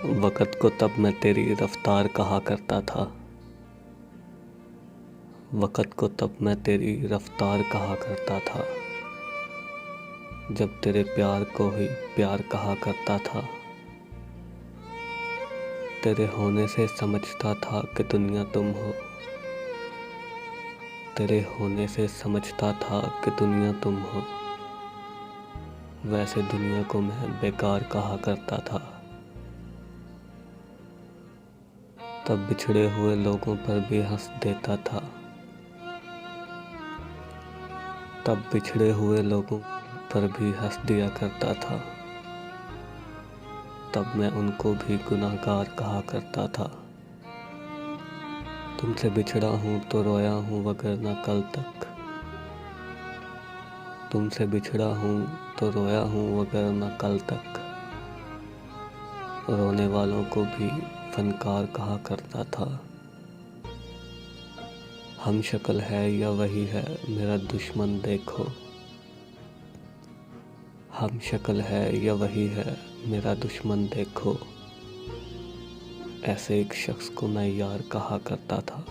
वक़्त को तब मैं तेरी रफ्तार कहा करता था। वक़्त को तब मैं तेरी रफ्तार कहा करता था। जब तेरे प्यार को ही प्यार कहा करता था। तेरे होने से समझता था कि दुनिया तुम हो। तेरे होने से समझता था कि दुनिया तुम हो। वैसे दुनिया को मैं बेकार कहा करता था। तब बिछड़े हुए लोगों पर भी हंस देता था। तब बिछड़े हुए लोगों पर भी हंस दिया करता था। तब मैं उनको भी गुनहगार कहा करता था। तुमसे बिछड़ा हूँ तो रोया हूँ वगरना कल तक। तुमसे बिछड़ा हूँ तो रोया हूँ वगरना कल तक। रोने वालों को भी फनकार कहा करता था। हम शक्ल है या वही है मेरा दुश्मन देखो। हम शक्ल है या वही है मेरा दुश्मन देखो। ऐसे एक शख्स को मैं यार कहा करता था।